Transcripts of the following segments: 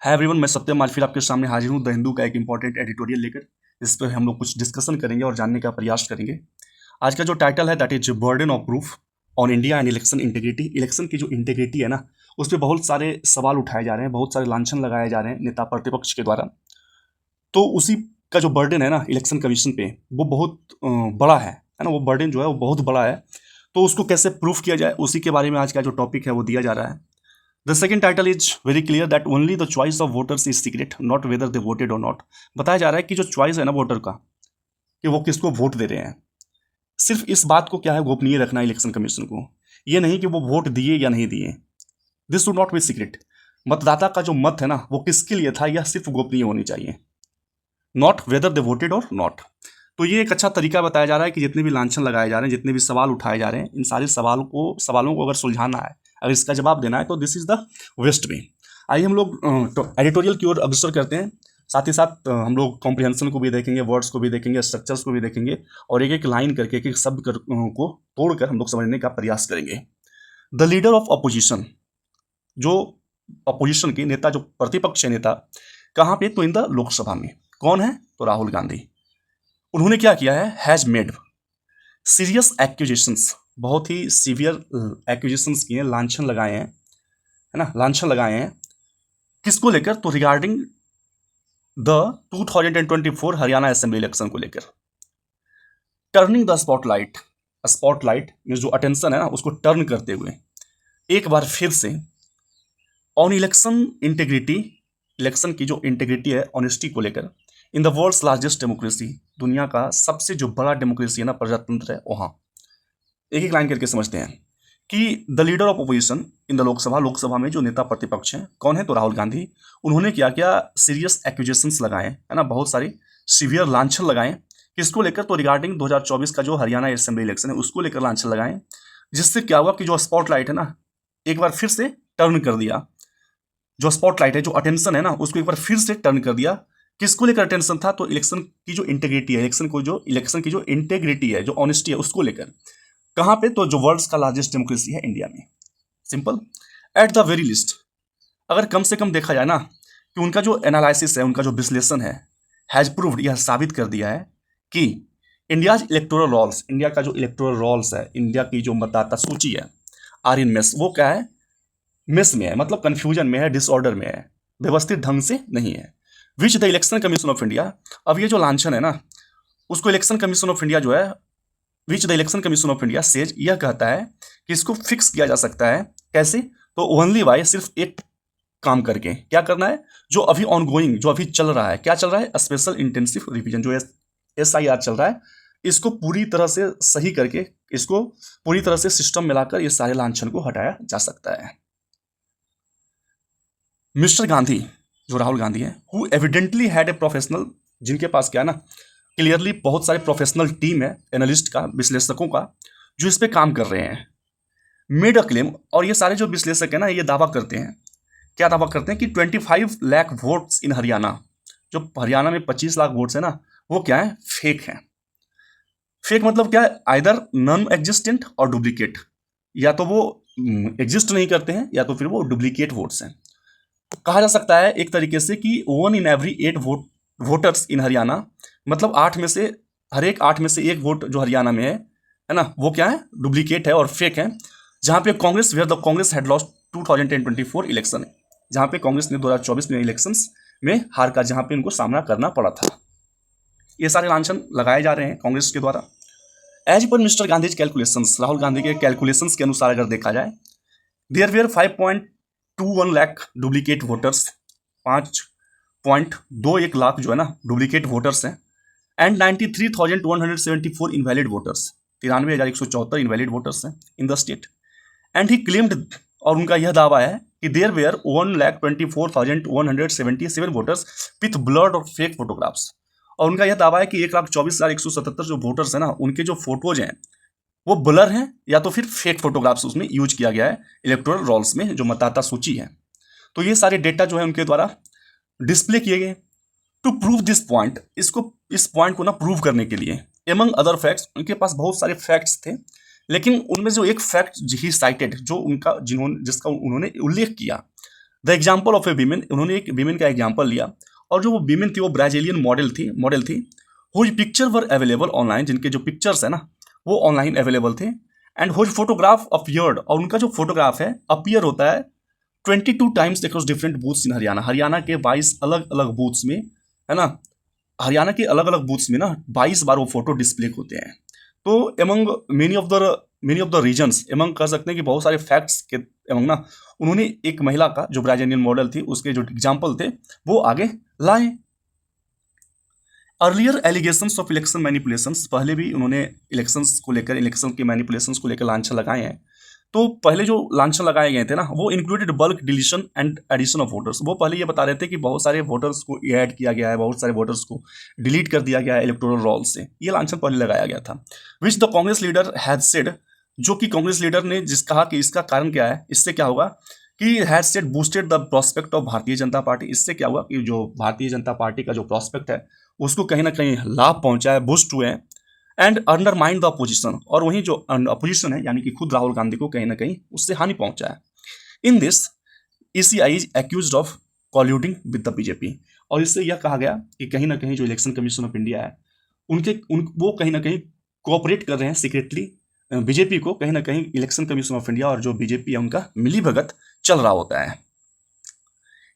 Hi everyone, मैं सत्यम आज फिर आपके सामने हाजिर हूँ द हिंदू का एक इंपॉर्टेंट एडिटोरियल लेकर। इस पर हम लोग कुछ डिस्कशन करेंगे और जानने का प्रयास करेंगे। आज का जो टाइटल है that is burden of proof on India and election integrity. Election की जो इंटीग्रिटी है ना, उस पर बहुत सारे सवाल उठाए जा रहे हैं, बहुत सारे लांछन लगाए जा रहे हैं नेता प्रतिपक्ष के द्वारा। तो उसी का जो बर्डन है ना इलेक्शन कमीशन पे, वो बहुत बड़ा है ना। वो बर्डन जो है वो बहुत बड़ा है। तो उसको कैसे प्रूफ किया जाए, उसी के बारे में आज का जो टॉपिक है वो दिया जा रहा है। The second title is very clear that only the choice of voters is secret, not whether they voted or not। बताया जा रहा है कि जो चॉइस है ना वोटर का, कि वो किसको वोट दे रहे हैं, सिर्फ इस बात को क्या है गोपनीय रखना है इलेक्शन कमीशन को। ये नहीं कि वो वोट दिए या नहीं दिए। This should not be secret. मतदाता का जो मत है ना वो किसके लिए था, यह सिर्फ गोपनीय होनी चाहिए, नॉट वेदर दे वोटेड और नॉट। तो ये एक अच्छा तरीका बताया जा रहा है कि जितने भी लांछन लगाए जा रहे हैं, जितने भी सवाल उठाए जा रहे हैं, इन सारे सवालों को अगर सुलझाना है, अगर इसका जवाब देना है, तो दिस इज द वेस्ट वे। आइए हम लोग तो एडिटोरियल की ओर अग्रसर करते हैं। साथ ही साथ हम लोग कॉम्प्रिहेंशन को भी देखेंगे, वर्ड्स को भी देखेंगे, स्ट्रक्चर्स को भी देखेंगे, और एक एक लाइन करके, एक एक शब्द को तोड़कर हम लोग समझने का प्रयास करेंगे। द लीडर ऑफ अपोजिशन, जो अपोजिशन के नेता, जो प्रतिपक्ष नेता, कहाँ पे, तो इन द लोकसभा में। कौन है, तो राहुल गांधी। उन्होंने क्या किया है, हैज मेड सीरियस एक्यूजेशंस, बहुत ही सीवियर एक्यूजेशंस किए, लांछन लगाए हैं, है ना, लांछन लगाए हैं। किसको लेकर, तो regarding the 2024 Haryana assembly election को लेकर। टर्निंग द स्पॉटलाइट, स्पॉटलाइट में जो अटेंशन है ना उसको टर्न करते हुए एक बार फिर से ऑन इलेक्शन इंटेग्रिटी, इलेक्शन की जो इंटेग्रिटी है, ऑनेस्टी को लेकर, in the world's largest democracy, दुनिया का सबसे जो बड़ा डेमोक्रेसी है ना, प्रजातंत्र है, वहाँ। एक एक लाइन करके समझते हैं कि the leader of opposition in the Lok Sabha, Lok Sabha में जो नेता प्रतिपक्ष हैं, कौन है, तो राहुल गांधी। उन्होंने क्या किया, सीरियस एक्यूजेशंस लगाए, है ना, बहुत सारी सीवियर लांछन लगाए। किसको लेकर, तो रिगार्डिंग 2024 का जो हरियाणा असेंबली इलेक्शन है उसको लेकर लांछन लगाए। जिससे क्या हुआ कि जो स्पॉटलाइट है ना एक बार फिर से टर्न कर दिया। जो स्पॉटलाइट है, जो अटेंशन है ना, उसको एक बार फिर से टर्न कर दिया। किसको लेकर अटेंशन था, तो इलेक्शन की जो इंटेग्रिटी है, इलेक्शन की जो इंटेग्रिटी है, जो ऑनेस्टी है, उसको लेकर। कहाँ पे, तो जो वर्ल्ड्स का लार्जेस्ट डेमोक्रेसी है, इंडिया में। Simple. At the very list, अगर कम से कम देखा जाए ना, कि उनका जो एनालिसिस है, उनका जो विश्लेषण है, हैज प्रूव्ड, यह साबित कर दिया है कि इंडियाज इलेक्टोरल रोल्स, इंडिया का जो इलेक्टोरल रोल्स है, इंडिया की जो मतदाता सूची है, आर इन मेस, वो क्या है, मिस में है, मतलब कंफ्यूजन में है, डिसऑर्डर में है, व्यवस्थित ढंग से नहीं है। Which the election commission of India, अब ये जो लांछन है ना, उसको इलेक्शन कमीशन ऑफ इंडिया जो है, which the election commission of India says, यह कहता है कि इसको फिक्स किया जा सकता है। कैसे, तो ओनली बाय, सिर्फ एक काम करके। क्या करना है, जो अभी ऑनगोइंग, जो अभी चल रहा है, क्या चल रहा है, स्पेशल इंटेंसिव रिवीजन, जो SIR चल रहा है, इसको पूरी तरह से सही करके, इसको पूरी तरह से सिस्टम मिलाकर ये सारे लांछन को हटाया जा सकता है। मिस्टर गांधी, जो राहुल गांधी है, who evidently had a professional, जिनके पास क्या है ना, क्लियरली बहुत सारे प्रोफेशनल टीम है, एनालिस्ट का, विश्लेषकों का, जो इस पे काम कर रहे हैं। मेड अ क्लेम, और ये सारे जो विश्लेषक है ना, ये दावा करते हैं, क्या दावा करते हैं कि 25 लाख वोट्स इन हरियाणा, जो हरियाणा में 25 लाख वोट्स है ना, वो क्या है, फेक है। फेक मतलब क्या है, आइदर नॉन एग्जिस्टेंट और डुप्लीकेट, या तो वो एग्जिस्ट नहीं करते हैं, या तो फिर वो डुप्लीकेट वोट्स हैं। कहा जा सकता है एक तरीके से कि 1 in every 8 वोटर्स इन हरियाणा, मतलब 8 में से, हर एक 8 में से एक वोट जो हरियाणा में है ना, वो क्या है, डुप्लीकेट है और फेक है। जहां पे Congress, where the Congress had lost 2024 election, जहां पे कांग्रेस ने 2024 में इलेक्शंस में हार का, जहां पे उनको सामना करना पड़ा था। ये सारे लांछन लगाए जा रहे हैं कांग्रेस के द्वारा। As per Mr Gandhi calculations, Rahul Gandhi के कैलकुलेशंस के अनुसार अगर देखा जाए, there were 5.21 lakh duplicate voters, 5.21 lakh जो है ना डुप्लीकेट वोटर्स हैं, and 93,174 invalid voters, 93,174 invalid voters हैं in the state. And he claimed, और उनका यह दावा है कि there were 1,24,177 voters with blood और फेक फोटोग्राफ्स, और उनका यह दावा है कि 1,24,177 जो वोटर्स हैं ना, उनके जो फोटोज हैं वो ब्लर हैं, या तो फिर फेक फोटोग्राफ्स उसमें यूज किया गया है इलेक्टोरल रोल्स में, जो मतदाता सूची है। तो ये सारे डेटा जो है उनके द्वारा डिस्प्ले किए गए। टू प्रूव दिस पॉइंट, इस पॉइंट को ना प्रूव करने के लिए, एमंग अदर फैक्ट्स, उनके पास बहुत सारे फैक्ट्स थे, लेकिन उनमें जो एक फैक्ट ही साइटेड, जो जिसका उन्होंने उल्लेख किया, the example of A women, उन्होंने एक वीमेन का एग्जाम्पल लिया, और जो वो वीमेन थी वो ब्राजीलियन मॉडल थी हुज पिक्चर वर अवेलेबल ऑनलाइन, जिनके जो पिक्चर्स है ना वो ऑनलाइन अवेलेबल थे, एंड हुज फोटोग्राफ अपीयर्ड, और उनका जो फोटोग्राफ है अपीयर होता है 22 टाइम्स अक्रॉस डिफरेंट बूथ्स इन हरियाणा, हरियाणा के 22 अलग अलग बूथ्स में, है ना, हरियाणा के अलग अलग बूथ्स में ना 22 बार वो फोटो डिस्प्ले होते हैं। तो among many of the reasons, among कह सकते हैं कि बहुत सारे फैक्ट्स के एमंग ना उन्होंने एक महिला का जो ब्राजीलियन मॉडल थी उसके जो एग्जाम्पल थे वो आगे लाए। Earlier allegations of election manipulations, पहले भी उन्होंने इलेक्शंस को लेकर, इलेक्शन के मैनिपुलेशंस को लेकर लांछन लगाए हैं। तो पहले जो लांछन लगाए गए थे ना वो included bulk deletion and addition of voters, वो पहले ये बता रहे थे कि बहुत सारे वोटर्स को ऐड किया गया है, बहुत सारे वोटर्स को डिलीट कर दिया गया है इलेक्टोरल रोल से, ये लांछन पहले लगाया गया था। Which the Congress leader had said, जो कि कांग्रेस लीडर ने जिस कहा कि इसका कारण क्या है, इससे क्या होगा कि had said boosted the prospect of Bharatiya Janata party, इससे क्या हुआ कि जो भारतीय जनता पार्टी का जो प्रोस्पेक्ट है उसको कहीं ना कहीं लाभ पहुंचा है, बूस्ट हुए हैं, एंड अंडरमाइन द अपोजिशन, और वहीं जो अपोजिशन है यानी कि खुद राहुल गांधी को कहीं ना कहीं उससे हानि पहुंचा है। In this ECI is accused of colluding with the BJP, और इससे यह कहा गया कि कहीं ना कहीं जो इलेक्शन कमीशन ऑफ इंडिया है वो कहीं ना कहीं कोऑपरेट कर रहे हैं सीक्रेटली बीजेपी को, कहीं ना कहीं इलेक्शन कमीशन ऑफ इंडिया और जो बीजेपी है उनका मिली भगत चल रहा होता है।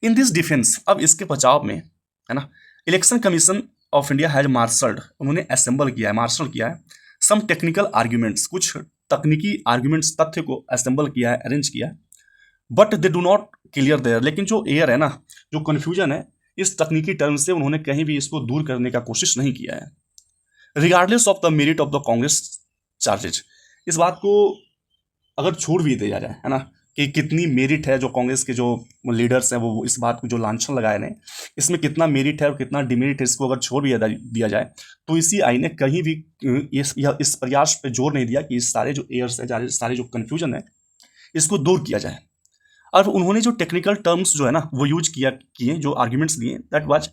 इन दिस डिफेंस, अब इसके बचाव में, है ना, election commission of India has marshalled, उन्होंने असेंबल किया है, मार्शल किया है सम टेक्निकल आर्ग्यूमेंट्स, कुछ तकनीकी आर्ग्यूमेंट्स, तथ्य को असेंबल किया है, अरेंज किया है, but they do not clear there, लेकिन जो एयर है ना, जो कन्फ्यूजन है इस तकनीकी टर्म से, उन्होंने कहीं भी इसको दूर करने का कोशिश नहीं किया है। Regardless of the merit of the Congress charges, इस बात को अगर छोड़ भी दिया जाए, है ना, कि कितनी मेरिट है, जो कांग्रेस के जो लीडर्स हैं वो इस बात को जो लांछन लगाए हैं इसमें कितना मेरिट है और कितना डिमेरिट है, इसको अगर छोड़ भी दिया जाए तो इसी आई ने कहीं भी इस प्रयास पे जोर नहीं दिया कि इस सारे जो एयर्स है, सारे जो कन्फ्यूजन है इसको दूर किया जाए। और उन्होंने जो टेक्निकल टर्म्स जो है ना वो यूज किए, जो आर्ग्यूमेंट्स दिए, that was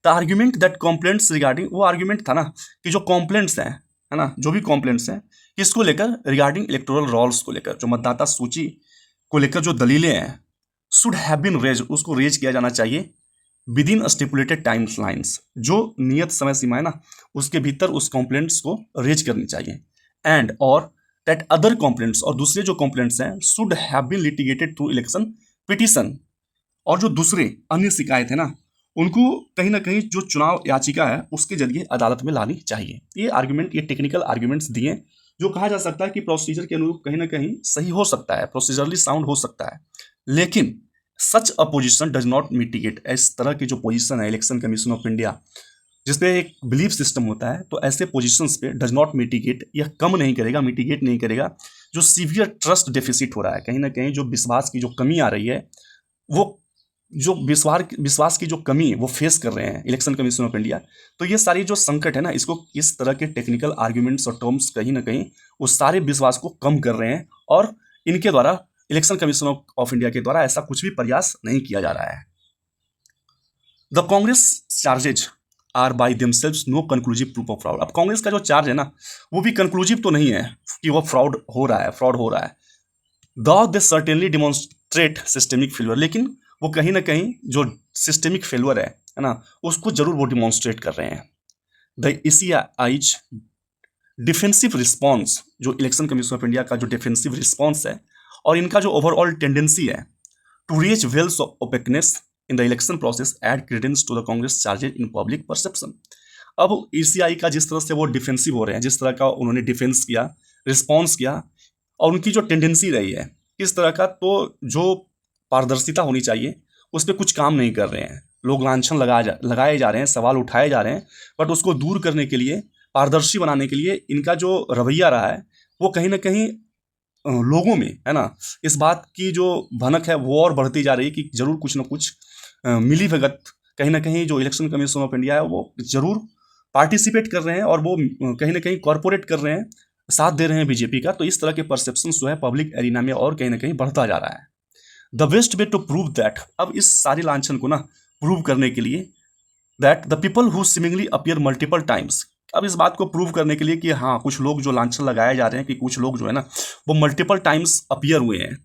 the argument that complaints regarding, वो आर्ग्यूमेंट था ना कि जो कॉम्प्लेंट्स हैं, है ना, जो भी कॉम्प्लेंट्स हैं किसको लेकर, रिगार्डिंग इलेक्टोरल रोल्स को लेकर, जो मतदाता सूची को लेकर जो दलीलें हैं, शुड हैव बीन रेज, उसको रेज किया जाना चाहिए with in stipulated times lines, जो नियत समय सीमा है ना उसके भीतर उस कॉम्प्लेंट्स को रेज करनी चाहिए, एंड और दैट अदर कॉम्प्लेंट्स, और दूसरे जो कॉम्प्लेंट्स हैं should have been litigated through election petition, और जो दूसरे अन्य शिकायत है ना उनको कहीं ना कहीं जो चुनाव याचिका है उसके जरिए अदालत में लानी चाहिए। ये आर्ग्यूमेंट, ये टेक्निकल आर्ग्यूमेंट्स दिए जो कहा जा सकता है कि प्रोसीजर के अनुरूप कहीं ना कहीं सही हो सकता है, प्रोसीजरली साउंड हो सकता है, लेकिन such a position does not mitigate, इस तरह की जो पोजीशन है इलेक्शन कमीशन ऑफ इंडिया जिसपे एक बिलीफ सिस्टम होता है, तो ऐसे पोजीशंस पे डज नॉट मिटिगेट, यह कम नहीं करेगा, मिटिगेट नहीं करेगा जो सीवियर ट्रस्ट डेफिसिट हो रहा है, कहीं ना कहीं जो विश्वास की जो कमी आ रही है, वो जो विश्वास की जो कमी वो फेस कर रहे हैं इलेक्शन कमीशन ऑफ इंडिया, तो ये सारी जो संकट है ना इसको इस तरह के टेक्निकल आर्ग्यूमेंट्स और टर्म्स कहीं ना कहीं उस सारे विश्वास को कम कर रहे हैं, और इनके द्वारा इलेक्शन कमीशन ऑफ इंडिया के द्वारा ऐसा कुछ भी प्रयास नहीं किया जा रहा है। The Congress charges are by themselves no conclusive proof of fraud, अब कांग्रेस का जो चार्ज है ना वो भी कंक्लूसिव तो नहीं है कि वो फ्रॉड हो रहा है, दो दे सर्टेनली डिमॉन्स्ट्रेट सिस्टेमिक फेल्यूर, लेकिन वो कहीं ना कहीं जो सिस्टेमिक फेल्यूर है ना उसको जरूर वो डिमॉन्स्ट्रेट कर रहे हैं। द ECI's डिफेंसिव रिस्पॉन्स, जो इलेक्शन कमीशन ऑफ इंडिया का जो डिफेंसिव रिस्पॉन्स है और इनका जो ओवरऑल टेंडेंसी है to reach wells of opaqueness in the election process add credence to the Congress charges in public perception. अब ECI का जिस तरह से वो डिफेंसिव हो रहे हैं, जिस तरह का उन्होंने डिफेंस किया, रिस्पॉन्स किया, और उनकी जो टेंडेंसी रही है किस तरह का, तो जो पारदर्शिता होनी चाहिए उस पर कुछ काम नहीं कर रहे हैं, लोग लांछन लगाए जा रहे हैं, सवाल उठाए जा रहे हैं, बट उसको दूर करने के लिए, पारदर्शी बनाने के लिए इनका जो रवैया रहा है वो कहीं ना कहीं लोगों में, है ना, इस बात की जो भनक है वो और बढ़ती जा रही है कि जरूर कुछ ना कुछ मिली भगत कहीं ना कहीं जो इलेक्शन कमीशन ऑफ इंडिया है वो जरूर पार्टिसिपेट कर रहे हैं, और वो कहीं ना कहीं कॉरपोरेट कर रहे हैं, साथ दे रहे हैं बीजेपी का। तो इस तरह के परसेप्शन जो है पब्लिक एरिना में और कहीं ना कहीं बढ़ता जा रहा है। The best way to prove that, अब इस सारे लांछन को ना प्रूव करने के लिए, that the people who seemingly appear multiple times, अब इस बात को प्रूव करने के लिए कि हाँ कुछ लोग जो लांछन लगाए जा रहे हैं कि कुछ लोग जो है ना वो मल्टीपल टाइम्स अपीयर हुए हैं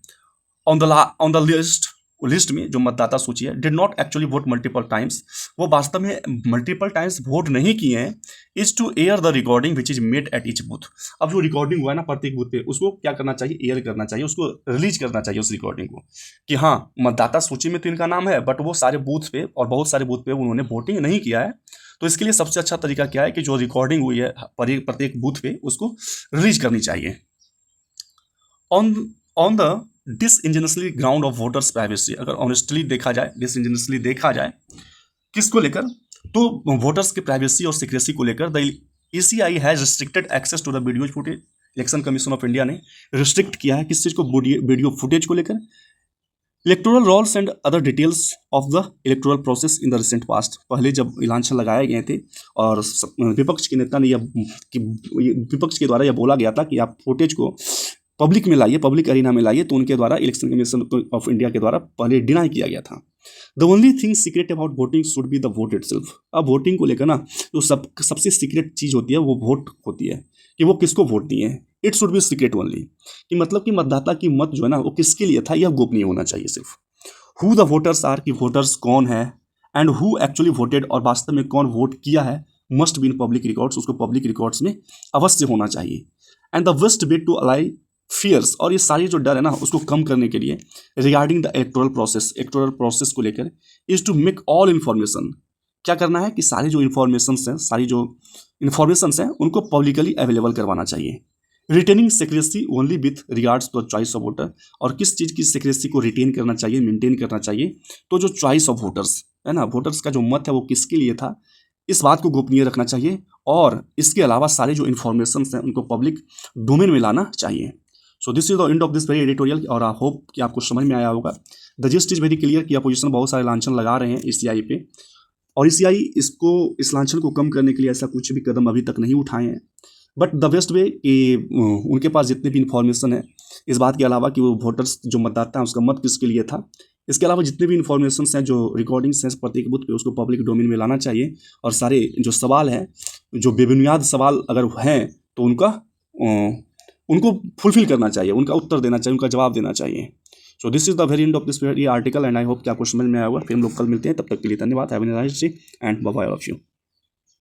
ऑन द लिस्ट, लिस्ट में जो मतदाता सूची है did not actually vote multiple times, वो वास्तव में मल्टीपल टाइम्स वोट नहीं किए हैं, is to air the recording which is made at each booth. अब जो रिकॉर्डिंग हुआ है ना प्रत्येक बूथ पे, उसको क्या करना चाहिए, एयर करना चाहिए, उसको रिलीज करना चाहिए उस रिकॉर्डिंग को, कि हाँ मतदाता सूची में तो इनका नाम है बट वो सारे बूथ पे और बहुत सारे बूथ पे उन्होंने वोटिंग नहीं किया है। तो इसके लिए सबसे अच्छा तरीका क्या है कि जो रिकॉर्डिंग हुई है प्रत्येक बूथ पे उसको रिलीज करनी चाहिए। On the disingenuously ground of voters privacy, अगर ऑनेस्टली देखा जाए, डिसइंजेनियसली देखा जाए किसको लेकर, तो वोटर्स के प्राइवेसी और सिक्रेसी को लेकर the ECI has restricted access to the video footage. Election commission of India ने रिस्ट्रिक्ट किया है किस चीज को, वीडियो फुटेज को लेकर। Electoral rolls and other details of the electoral process in the recent past, पहले जब लांछन लगाए गए थे और विपक्ष के नेता ने विपक्ष के द्वारा यह बोला गया था कि आप फुटेज को पब्लिक में लाइए, पब्लिक अरीना में लाइए, तो उनके द्वारा इलेक्शन कमीशन ऑफ इंडिया के द्वारा पहले डिनाई किया गया था। The only thing secret about voting should be the vote itself. अब वोटिंग को लेकर ना जो सबसे सीक्रेट चीज होती है वो वोट होती है, कि वो किसको वोट दिए हैं। It should be secret only, कि मतलब कि मतदाता की मत जो है ना वो किसके लिए था, यह गोपनीय होना चाहिए सिर्फ। हु द वोटर्स आर, कि वोटर्स कौन है, एंड हु एक्चुअली वोटेड, और वास्तव में कौन वोट किया है, must be in public records, उसको पब्लिक रिकॉर्ड्स में अवश्य होना चाहिए। And the best way to allay fears, और ये सारी जो डर है ना उसको कम करने के लिए रिगार्डिंग द इलेक्टोरल प्रोसेस को लेकर, is to make all information, क्या करना है कि सारी जो इन्फॉर्मेशन हैं उनको पब्लिकली अवेलेबल करवाना चाहिए। Retaining secrecy only with regards to choice of voter, और किस चीज़ की सेक्रेसी को रिटेन करना चाहिए, मेंटेन करना चाहिए, तो जो चॉइस ऑफ वोटर्स है ना, वोटर्स का जो मत है वो किसके लिए था, इस बात को गोपनीय रखना चाहिए। और इसके अलावा सारे जो इन्फॉर्मेशन हैं उनको पब्लिक डोमेन में लाना चाहिए। So this is the end of this very editorial, और आई होप कि आपको समझ में आया होगा। The gist is very clear कि अपोजिशन बहुत सारे लांछन लगा रहे हैं ECI पे, और ECI इस लांछन को कम करने के लिए ऐसा कुछ भी कदम अभी तक नहीं उठाए हैं। बट द बेस्ट वे कि उनके पास जितने भी इन्फॉर्मेशन है इस बात के अलावा कि वो वोटर्स जो मतदाता है उसका मत किसके लिए था, इसके अलावा जितने भी इन्फॉर्मेशन हैं, जो रिकॉर्डिंग्स हैं प्रत्येक बूथ पे, उसको पब्लिक डोमेन में लाना चाहिए। और सारे जो सवाल हैं, जो बेबुनियाद सवाल अगर हैं, तो उनको फुलफिल करना चाहिए, उनका उत्तर देना चाहिए, उनका जवाब देना चाहिए। So this is the very end of this article, and I hope कि आपको समझ में आया होगा। फिर हम लोग कल मिलते हैं, तब तक के लिए धन्यवाद। Have a nice day and bye bye all of you.